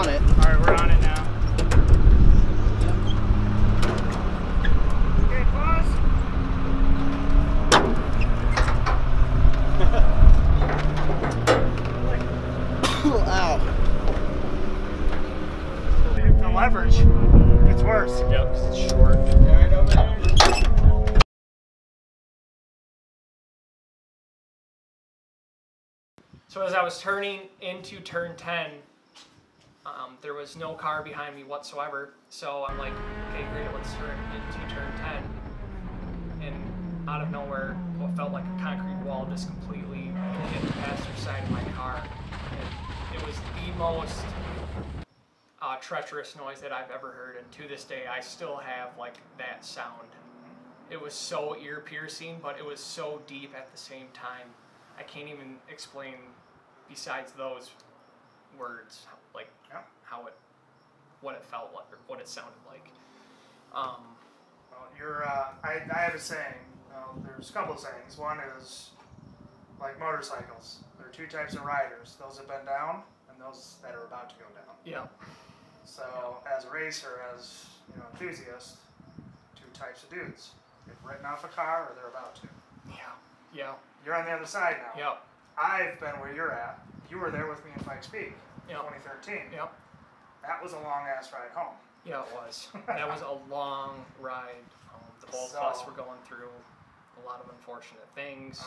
on it. All right, we're on it now. Okay, pause. Ow. The leverage gets worse. Yep, because it's short. Right over there. So as I was turning into turn 10, there was no car behind me whatsoever. So I'm like, okay, great, let's turn into turn 10. And out of nowhere, what felt like a concrete wall just completely hit the passenger side of my car. And it was the most treacherous noise that I've ever heard. And to this day, I still have like that sound. It was so ear-piercing, but it was so deep at the same time. I can't even explain besides those words, like how it, what it felt like, or what it sounded like. Well, I have a saying. There's a couple of sayings. One is, like motorcycles, there are two types of riders: those that have been down and those that are about to go down. Yeah. So, as a racer, as enthusiast, two types of dudes: they've written off a car or they're about to. Yeah. Yeah. You're on the other side now. Yep. I've been where you're at. You were there with me in Pikes Peak, Yep. 2013. Yep. That was a long ass ride home. Yeah, it was. That was a long ride home. The both of us were going through a lot of unfortunate things.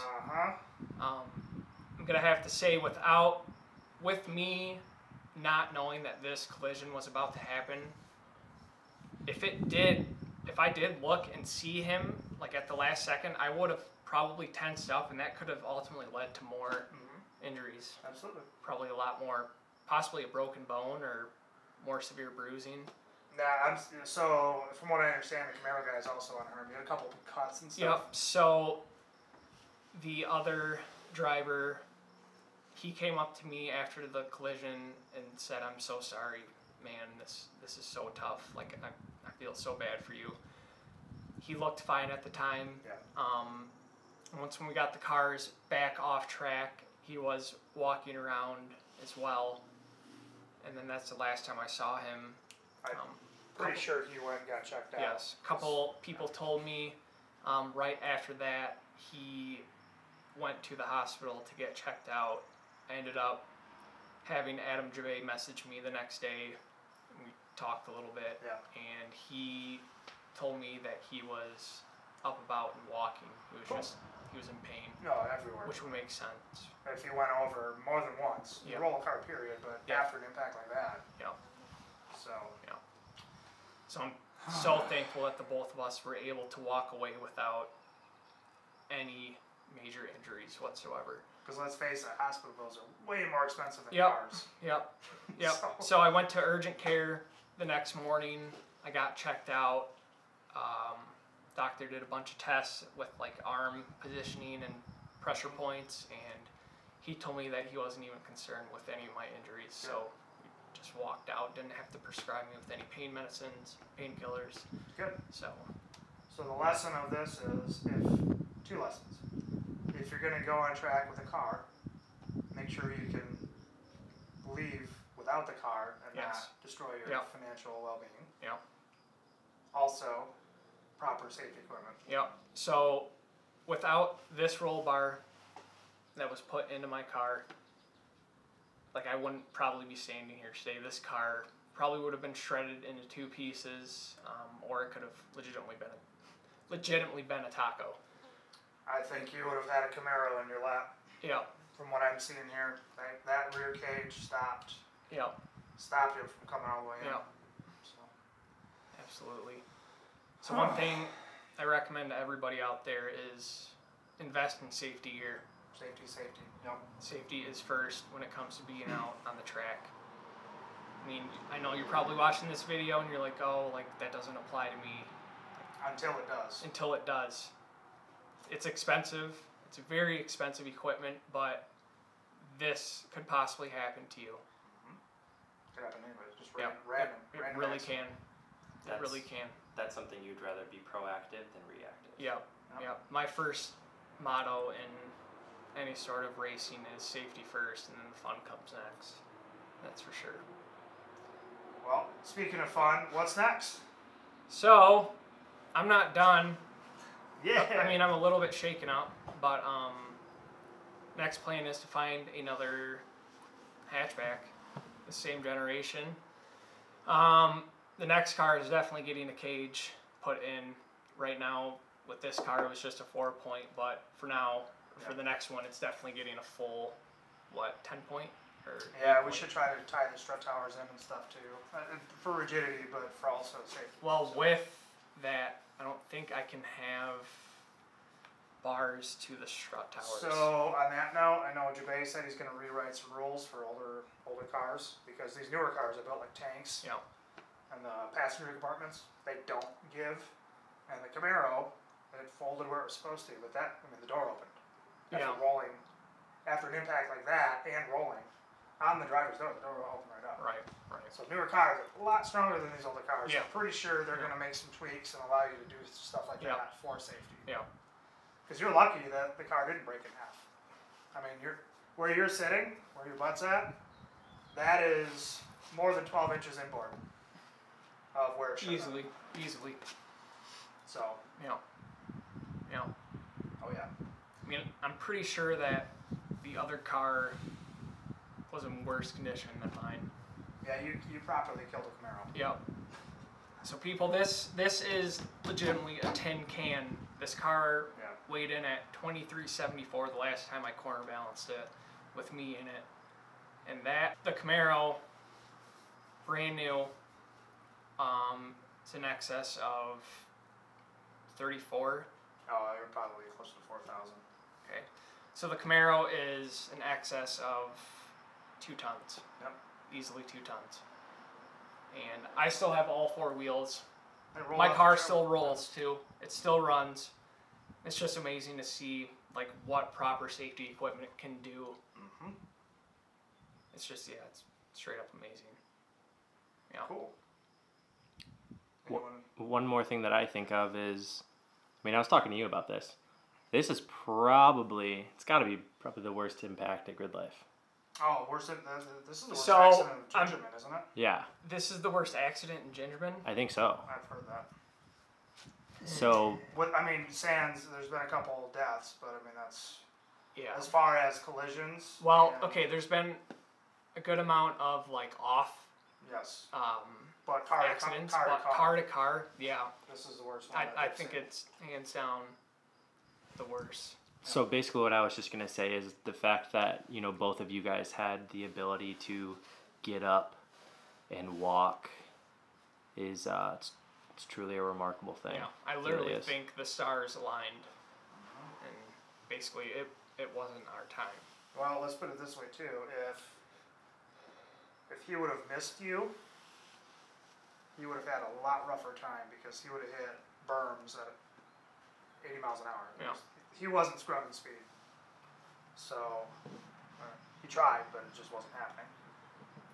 I'm gonna have to say, with me not knowing that this collision was about to happen, if I did look and see him like at the last second, I would have probably tensed up, and that could have ultimately led to more injuries. Absolutely. Probably a lot more, possibly a broken bone or more severe bruising. Nah, so from what I understand, the Camaro guy's also unharmed. You had a couple of cuts and stuff. Yep. So the other driver, he came up to me after the collision and said, "I'm so sorry, man. This is so tough. Like I feel so bad for you." He looked fine at the time. Yeah. Once when we got the cars back off track, he was walking around as well. And then that's the last time I saw him. I'm pretty sure he went and got checked out. Yes. A couple people told me right after that he went to the hospital to get checked out. I ended up having Adam Jabay message me the next day. We talked a little bit. Yeah. And he told me that he was up about and walking. He was in pain. No, everywhere. Which would make sense. If he went over more than once, you roll a car, period, but after an impact like that. Yeah. So. Yeah. So I'm so thankful that the both of us were able to walk away without any major injuries whatsoever. Because let's face it, hospital bills are way more expensive than Yep. cars. Yep. Yep. So I went to urgent care the next morning. I got checked out. Doctor did a bunch of tests with like arm positioning and pressure points, and he told me that he wasn't even concerned with any of my injuries. So we just walked out, didn't have to prescribe me with any pain medicines, painkillers. Good. So the lesson of this is two lessons. If you're going to go on track with a car, make sure you can leave without the car and not destroy your financial well-being. Yep. Also, proper safety equipment. Yep. So without this roll bar that was put into my car, like I wouldn't probably be standing here today. This car probably would have been shredded into two pieces, or it could have legitimately been a taco. I think you would have had a Camaro in your lap. Yeah. From what I'm seeing here, that rear cage stopped. Yeah. Stopped you from coming all the way in. Yeah. So. Absolutely. So one thing I recommend to everybody out there is invest in safety gear. Safety. Yep. Safety is first when it comes to being out on the track. I mean, I know you're probably watching this video and you're like, oh, like that doesn't apply to me. Until it does. Until it does. It's expensive. It's very expensive equipment, but this could possibly happen to you. Could happen anyway. Just random. It really can. It really can. That's something you'd rather be proactive than reactive. Yep. My first motto in any sort of racing is safety first, and then the fun comes next. That's for sure. Well, speaking of fun, what's next? So, I'm not done. Yeah. I mean, I'm a little bit shaken up, but next plan is to find another hatchback, the same generation. The next car is definitely getting a cage put in. Right now, with this car, it was just a 4-point, but for now, for the next one, it's definitely getting a full, 10-point? Or Yeah, we should try to tie the strut towers in and stuff too, for rigidity, but for also safety. Well, with that, I don't think I can have bars to the strut towers. So on that note, I know Jabay said he's going to rewrite some rules for older cars, because these newer cars are built like tanks. Yeah. And the passenger compartments, they don't give. And the Camaro, it folded where it was supposed to, but the door opened. After an impact like that and rolling, on the driver's door, the door will open right up. Right. So newer cars are a lot stronger than these older cars. Yeah. I'm pretty sure they're going to make some tweaks and allow you to do stuff like that for safety. Yeah. Because you're lucky that the car didn't break in half. I mean, where you're sitting, where your butt's at, that is more than 12 inches inboard of where it should Easily. So. Yeah. Oh yeah. I mean, I'm pretty sure that the other car was in worse condition than mine. Yeah, you properly killed a Camaro. Yep. So people, this is legitimately a tin can. This car weighed in at 2374 the last time I corner balanced it with me in it. And the Camaro, brand new, it's in excess of 34. Oh, you're probably close to 4,000. Okay. So the Camaro is in excess of 2 tons. Yep. Easily 2 tons. And I still have all 4 wheels. roll My up car the still trail. rolls too. It still runs. It's just amazing to see like what proper safety equipment can do. Mm-hmm. It's just, yeah, it's straight up amazing. Yeah. Cool. One more thing that I think of is, I mean, I was talking to you about this. This is probably, it's got to be probably the worst impact at GRIDLIFE. Oh, worse than this is the worst So, accident of Gingerman, isn't it? Yeah, This is the worst accident in Gingerman. I think so. I've heard that. So, Sans, there's been a couple deaths, but I mean, that's, Yeah. as far as collisions. Well, and- okay, there's been a good amount of like off Yes. um, But car accidents, to but car to car, yeah. This is the worst one. I think it's hands down the worst. so basically what I was just going to say is the fact that, you know, both of you guys had the ability to get up and walk is, it's truly a remarkable thing. Yeah, I It literally really is. think the stars aligned, and basically it wasn't our time. Well, let's put it this way too. If he would have missed you, he would have had a lot rougher time because he would have hit berms at 80 miles an hour. Yeah. He wasn't scrubbing speed. So he tried, but it just wasn't happening.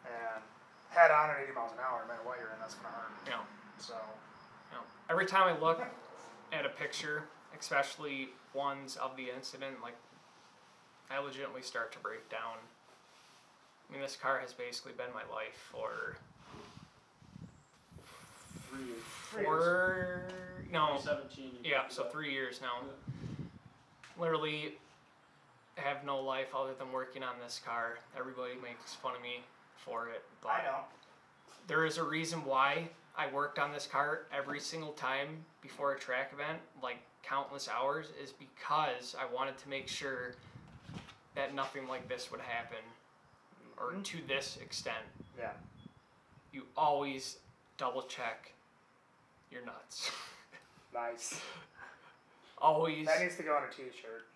And head on at 80 miles an hour, no matter what you're in, that's going to hurt. Yeah. So, Every time I look at a picture, especially ones of the incident, like I legitimately start to break down. I mean, this car has basically been my life for 3 years now. Literally have no life other than working on this car. Everybody makes fun of me for it, but I know. there is a reason why I worked on this car every single time before a track event, like countless hours, is because I wanted to make sure that nothing like this would happen, or to this extent. Yeah. You always double check your nuts. Nice. Always, That needs to go on a t-shirt.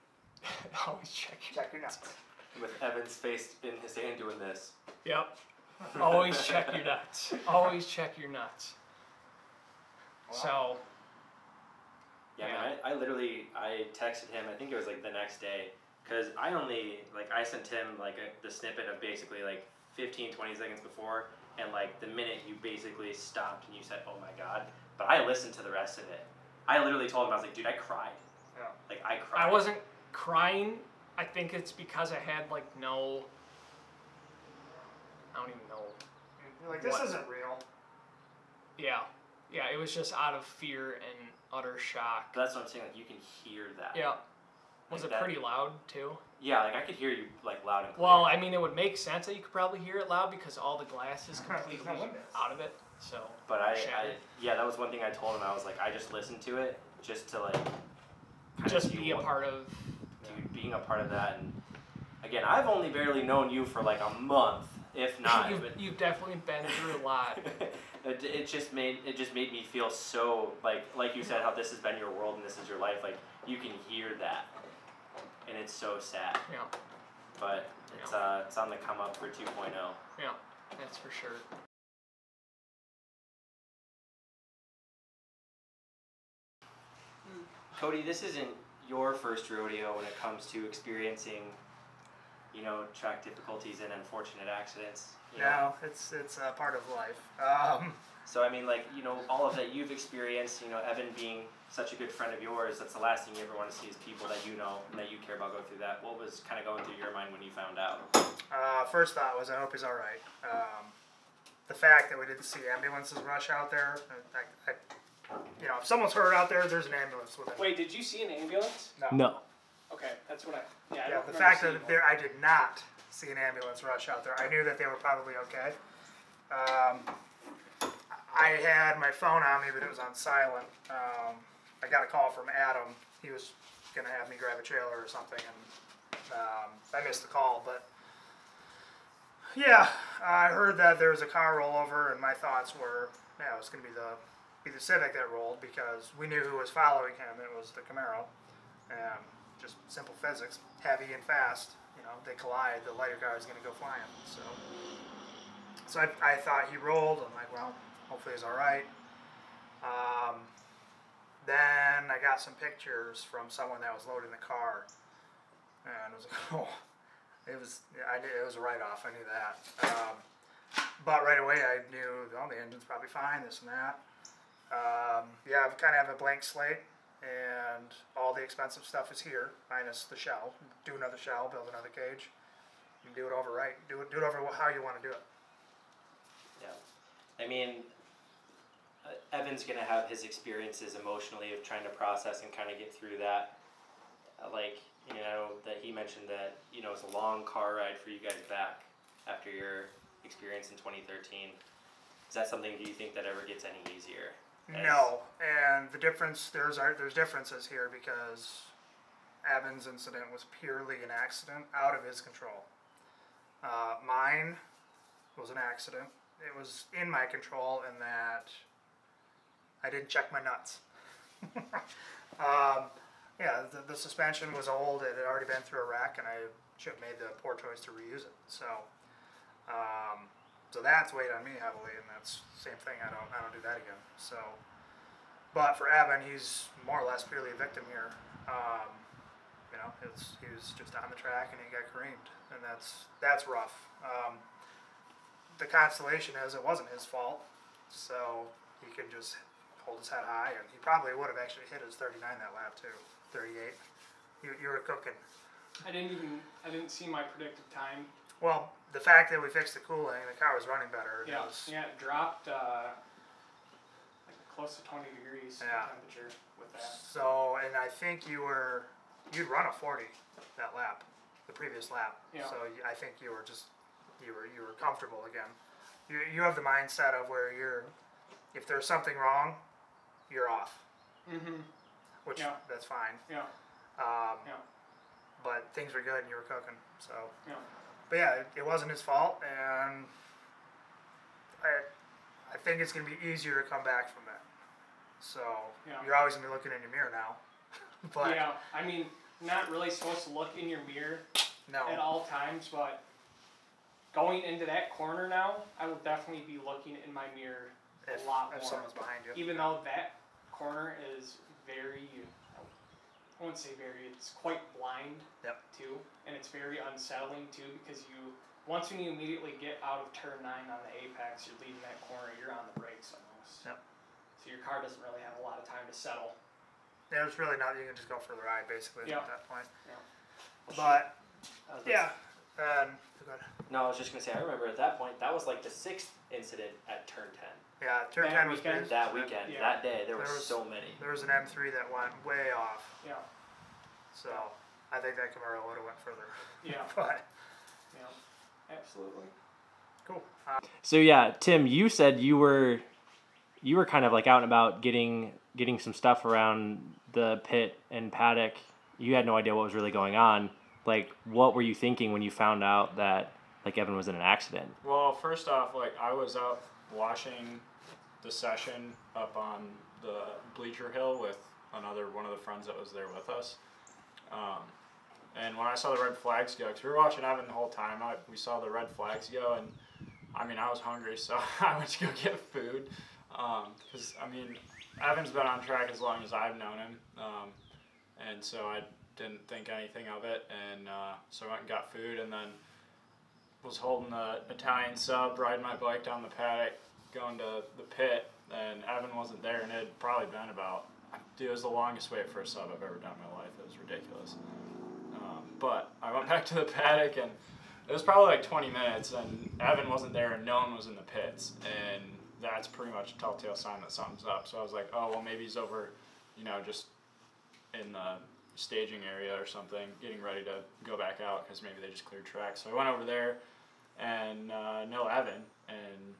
always check your Check your nuts. With Evan's face in his hand doing this. Yep. Always check your nuts. Always check your nuts. Wow. So, Yeah, man, I texted him, I think it was like the next day, because I sent him like the snippet of basically like 15, 20 seconds before, and like the minute you basically stopped and you said, oh my God, but I listened to the rest of it. I literally told him, I was like, dude, I cried. Yeah. Like, I cried. I wasn't crying. I think it's because I had like no, I don't even know. Like, this what- isn't real. Yeah. Yeah, it was just out of fear and utter shock. That's what I'm saying. Like, you can hear that. Yeah. Was Like it pretty loud, too? Yeah, like I could hear you like loud and clear. Well, I mean, it would make sense that you could probably hear it loud because all the glass is There's completely no windows. out of it. So. But I shattered. yeah, that was one thing I told him. I was like, I just listened to it just to like kinda Just see be a what- part of. dude, being a part of that. And again, I've only barely known you for like a month, if not. You've definitely been through a lot. it just made me feel so like you said, how this has been your world and this is your life. Like you can hear that, and it's so sad. Yeah. But it's on the come up for 2.0. Yeah, that's for sure. Cody, this isn't your first rodeo when it comes to experiencing, track difficulties and unfortunate accidents. You know? No, it's a part of life. So I mean, all of that you've experienced, Evan being such a good friend of yours, that's the last thing you ever want to see is people that you know and that you care about go through that. What was kind of going through your mind when you found out? First thought was, I hope he's all right. The fact that we didn't see ambulances rush out there, if someone's hurt out there, there's an ambulance with it. Wait, did you see an ambulance? No. Okay, that's what I Yeah, don't the remember fact seeing that one. I did not see an ambulance rush out there, I knew that they were probably okay. I had my phone on me, but it was on silent. I got a call from Adam. He was gonna have me grab a trailer or something, and I missed the call. But yeah, I heard that there was a car rollover, and my thoughts were, yeah, it was gonna be the Civic that rolled because we knew who was following him. It was the Camaro, and just simple physics, heavy and fast. They collide. The lighter car is gonna go flying. So I thought he rolled. I'm like, well, hopefully he's all right. Then I got some pictures from someone that was loading the car, and it was like, oh, it was a write-off. I knew that. But right away I knew, oh, the engine's probably fine, this and that. Yeah, I kind of have a blank slate, and all the expensive stuff is here, minus the shell. Do another shell, build another cage, and do it over right. Do it over how you want to do it. Yeah. I mean, Evan's going to have his experiences emotionally of trying to process and kind of get through that. That he mentioned that, it's a long car ride for you guys back after your experience in 2013. Is that something, do you think, that ever gets any easier? No, and the difference, there's differences here because Evan's incident was purely an accident out of his control. Mine was an accident. It was in my control in that I didn't check my nuts. Yeah, the suspension was old. It had already been through a wreck, and I should have made the poor choice to reuse it. So that's weighed on me heavily, and that's the same thing. I don't do that again. So, but for Evan, he's more or less purely a victim here. He was just on the track and he got creamed, and that's rough. The consolation is it wasn't his fault, so he could just hold his head high, and he probably would have actually hit his 39 that lap too, 38. You were cooking. I didn't see my predicted time. Well, the fact that we fixed the cooling, the car was running better. Yeah, it dropped close to 20 degrees temperature with that. So, and I think you'd run a 40 that lap, the previous lap. Yeah. So I think you were comfortable again. You have the mindset of where if there's something wrong, you're off. Mm-hmm. Which that's fine. Yeah. But things were good and you were cooking. So. Yeah. But yeah, it wasn't his fault, and I think it's gonna be easier to come back from that. So you're always gonna be looking in your mirror now. But yeah, I mean, not really supposed to look in your mirror at all times, but going into that corner now, I will definitely be looking in my mirror a lot more. If someone's behind you. Even though that corner is very, I wouldn't say very, it's quite blind too, and it's very unsettling too, because once when you immediately get out of turn 9 on the apex, you're leaving that corner, you're on the brakes almost. Yep. So your car doesn't really have a lot of time to settle. Yeah, there's really not. You can just go for the ride basically at that point. Yeah. But yeah, And good. No, I was just gonna say, I remember at that point, that was like the 6th incident at turn 10. Yeah, turn That 10 was weekend? big. That weekend, Yeah. that day, there were was- so many. There was an M3 that went way off. Yeah. So I think that Camaro would have went further. Yeah. But Yeah. Absolutely. cool. So yeah, Tim, you said you were kind of like out and about getting some stuff around the pit and paddock. You had no idea what was really going on. Like, what were you thinking when you found out that like Evan was in an accident? Well, first off, like I was out watching the session up on the bleacher hill with one of the friends that was there with us. And when I saw the red flags go, because we were watching Evan the whole time, we saw the red flags go, and I mean, I was hungry, so I went to go get food. Because, I mean, Evan's been on track as long as I've known him, and so I didn't think anything of it, and so I went and got food, and then was holding the Italian sub, riding my bike down the paddock, going to the pit, and Evan wasn't there, and it had probably been about, dude, it was the longest wait for a sub I've ever done in my life. It was ridiculous. But I went back to the paddock, and it was probably like 20 minutes, and Evan wasn't there, and no one was in the pits, and that's pretty much a telltale sign that something's up. So I was like, oh, well, maybe he's over, just in the staging area or something, getting ready to go back out, because maybe they just cleared track. So I went over there, and no Evan, and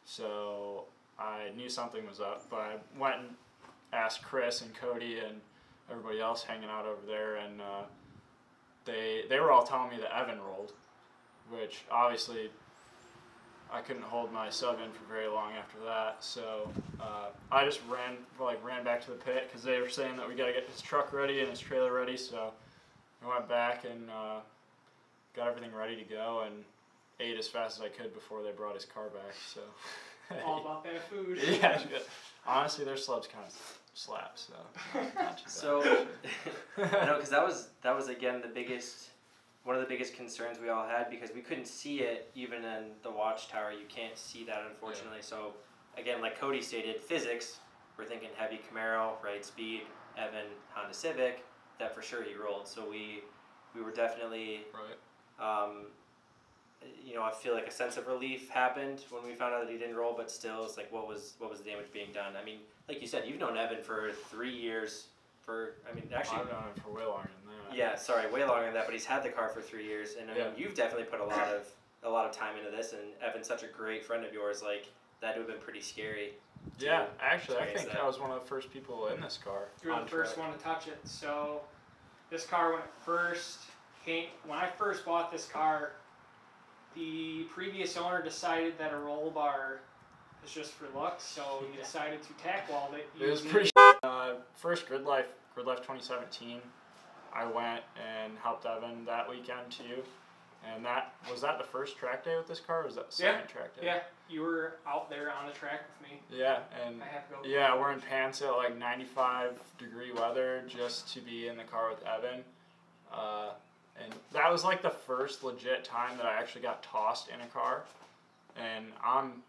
so I knew something was up, but I went and asked Chris and Cody and everybody else hanging out over there, and they were all telling me that Evan rolled, which obviously I couldn't hold my sub in for very long after that. So I just ran back to the pit because they were saying that we got to get his truck ready and his trailer ready. So I went back and got everything ready to go and ate as fast as I could before they brought his car back. So All about that food. yeah, honestly, their slubs kind of slap. So not too bad. So, because that was again one of the biggest concerns we all had, because we couldn't see it even in the watchtower. You can't see that, unfortunately. Yeah. So again, like Cody stated, physics, we're thinking heavy Camaro, right speed, Evan, Honda Civic, that for sure he rolled. So we were definitely right. I feel like a sense of relief happened when we found out that he didn't roll, but still, it's like, what was the damage being done? I mean, like you said, you've known Evan for 3 years. Actually, I've known him for way longer than that. Yeah, sorry, way longer than that. But he's had the car for 3 years, and I mean, you've definitely put a lot of time into this. And Evan's such a great friend of yours. Like, that would have been pretty scary. Yeah, actually, I think I was one of the first people in this car. You were the first one to touch it. So, this car, when I first bought this car, the previous owner decided that a roll bar is just for looks, so he decided to tack weld it. It was pretty. First GRIDLIFE 2017, I went and helped Evan that weekend too, and was that the first track day with this car, or was that the second track day? Yeah, you were out there on the track with me. Yeah, and wearing pants at like 95-degree weather just to be in the car with Evan. And that was like the first legit time that I actually got tossed in a car, and I'm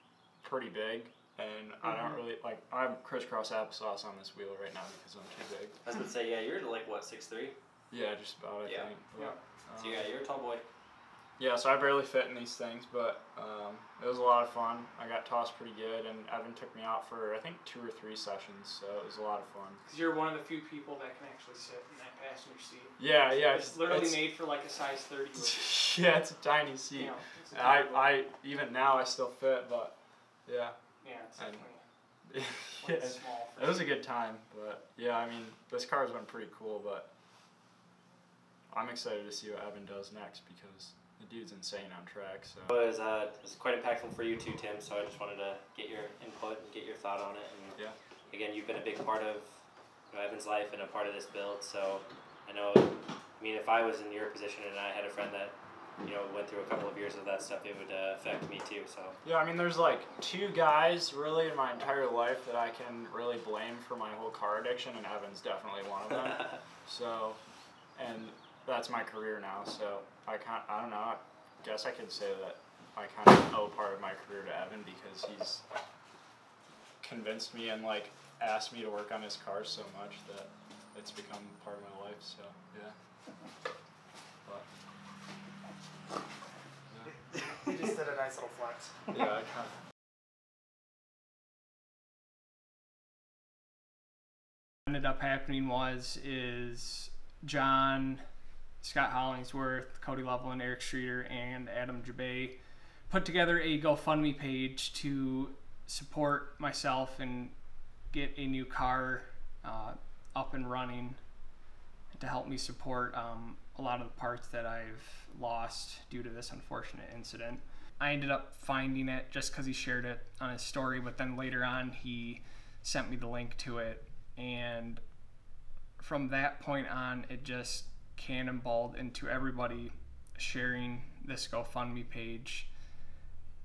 pretty big, and I don't really, I'm crisscross applesauce on this wheel right now because I'm too big. I was going to say, yeah, you're like, what, 6'3"? Yeah, just about, I think. Yeah. So yeah, you're a tall boy. Yeah, so I barely fit in these things, but it was a lot of fun. I got tossed pretty good, and Evan took me out for, I think, 2 or 3 sessions, so it was a lot of fun. Because you're one of the few people that can actually sit in that passenger seat. Yeah. It's literally made for like a size 30. Yeah, it's a tiny seat. You know, I even now I still fit, but yeah. Yeah, it's definitely small. It was a good time, but yeah, I mean, this car's been pretty cool, but I'm excited to see what Evan does next because the dude's insane on track. So it was quite impactful for you too, Tim. So I just wanted to get your input and get your thought on it. And again, you've been a big part of Evan's life and a part of this build. So I know, if I was in your position and I had a friend that went through a couple of years of that stuff, it would affect me too. So yeah, I mean, there's like 2 guys really in my entire life that I can really blame for my whole car addiction, and Evan's definitely one of them. So, and that's my career now. So I don't know. I guess I could say that I kind of owe part of my career to Evan because he's convinced me and asked me to work on his car so much that it's become part of my life. So yeah. He just did a nice little flex. Yeah, I kind of. Ended up happening is John, Scott Hollingsworth, Cody Loveland, Eric Streeter, and Adam Jabay put together a GoFundMe page to support myself and get a new car up and running, to help me support a lot of the parts that I've lost due to this unfortunate incident. I ended up finding it just because he shared it on his story, but then later on he sent me the link to it, and from that point on it just cannonballed into everybody sharing this GoFundMe page,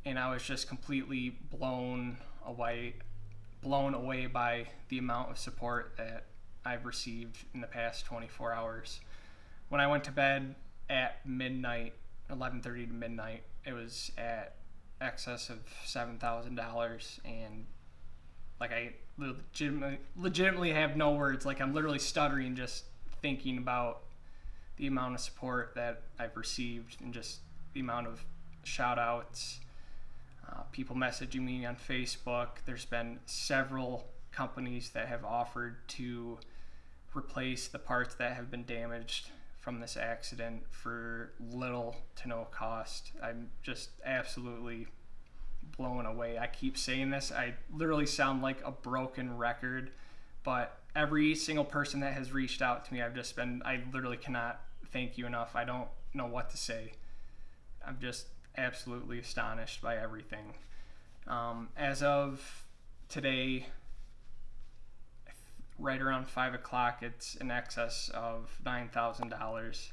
and I was just completely blown away by the amount of support that I've received in the past 24 hours. When I went to bed at midnight, 11:30 to midnight, it was at excess of $7,000, and like I legitimately have no words. Like I'm literally stuttering just thinking about the amount of support that I've received and just the amount of shout outs, people messaging me on Facebook. There's been several companies that have offered to replace the parts that have been damaged from this accident for little to no cost. I'm just absolutely blown away. I keep saying this, I literally sound like a broken record, but every single person that has reached out to me, I literally cannot thank you enough. I don't know what to say. I'm just absolutely astonished by everything. As of today, right around 5 o'clock, it's in excess of $9,000.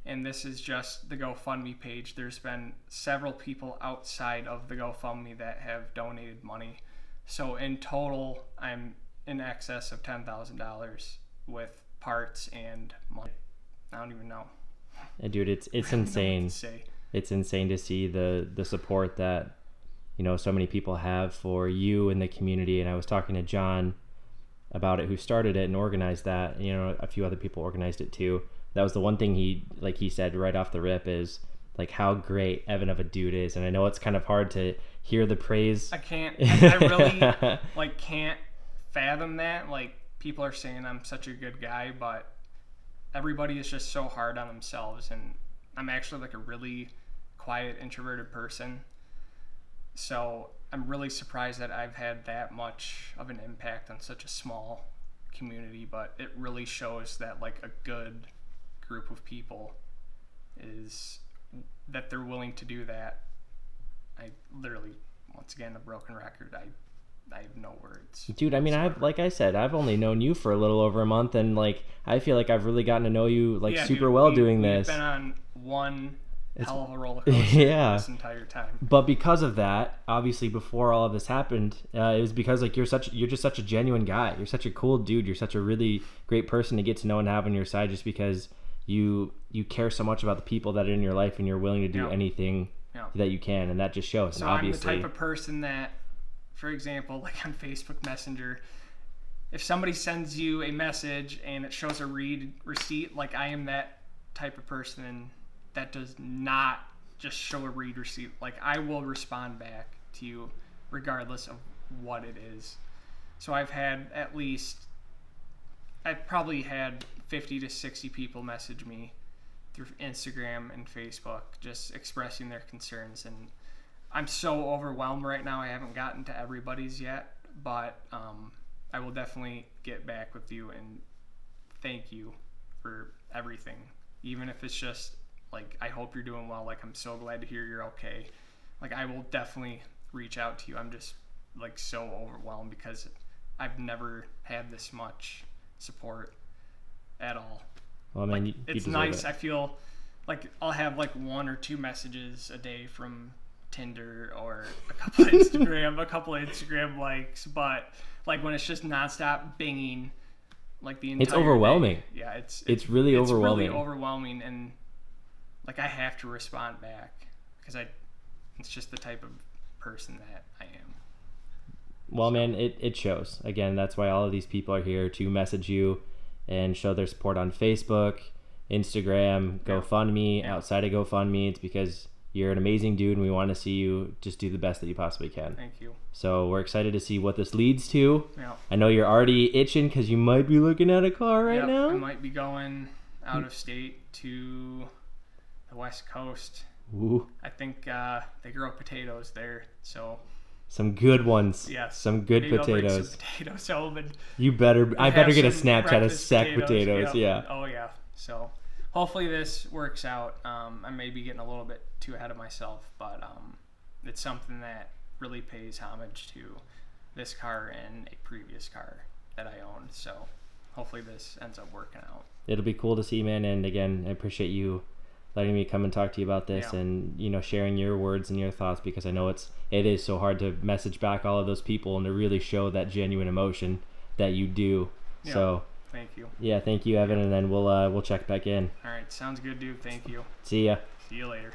And this is just the GoFundMe page. There's been several people outside of the GoFundMe that have donated money. So in total, I'm in excess of $10,000 with parts and money. I don't even know. Dude, it's insane. It's insane to see the support that, you know, so many people have for you and the community. And I was talking to John about it, who started it and organized that. You know, a few other people organized it too. That was the one thing he said right off the rip is like how great Evan of a dude is. And I know it's kind of hard to hear the praise. I really like can't fathom that. Like people are saying I'm such a good guy, but everybody is just so hard on themselves, and I'm actually like a really quiet, introverted person. So I'm really surprised that I've had that much of an impact on such a small community, but it really shows that like a good group of people is that they're willing to do that. I literally, once again, a broken record. I have no words. Dude, I mean, I've only known you for a little over a month, and like I feel like I've really gotten to know you like super well doing this. We've been on one hell of a roller coaster this entire time. But because of that, obviously before all of this happened, it was because like you're just such a genuine guy. You're such a cool dude. You're such a really great person to get to know and have on your side, just because you care so much about the people that are in your life, and you're willing to do anything that you can, and that just shows. So obviously, I'm the type of person that, for example, like on Facebook Messenger, if somebody sends you a message and it shows a read receipt, like I am that type of person that does not just show a read receipt. Like I will respond back to you regardless of what it is. So I've probably had 50 to 60 people message me through Instagram and Facebook just expressing their concerns, and I'm so overwhelmed right now. I haven't gotten to everybody's yet, but I will definitely get back with you and thank you for everything. Even if it's just like, I hope you're doing well. Like, I'm so glad to hear you're okay. Like, I will definitely reach out to you. I'm just like so overwhelmed because I've never had this much support at all. Well, man, like, it's nice. I feel like I'll have like 1 or 2 messages a day from Tinder or a couple of Instagram likes, but like when it's just nonstop binging like the entire it's overwhelming day, yeah, it's really overwhelming. Really overwhelming, and like I have to respond back because it's just the type of person that I am. Well, man, it shows. Again, that's why all of these people are here to message you and show their support on Facebook Instagram, GoFundMe, Yeah. outside of GoFundMe. It's because you're an amazing dude and we want to see you just do the best that you possibly can. Thank you. So we're excited to see what this leads to. Yeah. I know you're already itching because you might be looking at a car right Yep, now. I might be going out of state to the West Coast. Ooh, I think they grow potatoes there, so some good ones. yes, Some good maybe I'll bring potatoes. some potatoes home and You better. I better have get a some Snapchat of breakfast sack potatoes. Yep. Yeah. Oh yeah. So hopefully this works out. I may be getting a little bit too ahead of myself, but it's something that really pays homage to this car and a previous car that I owned. So hopefully this ends up working out. It'll be cool to see, man. And again, I appreciate you letting me come and talk to you about this, Yeah. and sharing your words and your thoughts, because I know it is so hard to message back all of those people and to really show that genuine emotion that you do. Yeah. So Thank you. yeah, thank you, Evan, and then we'll check back in. All right, sounds good, dude. Thank you. See ya. See you later.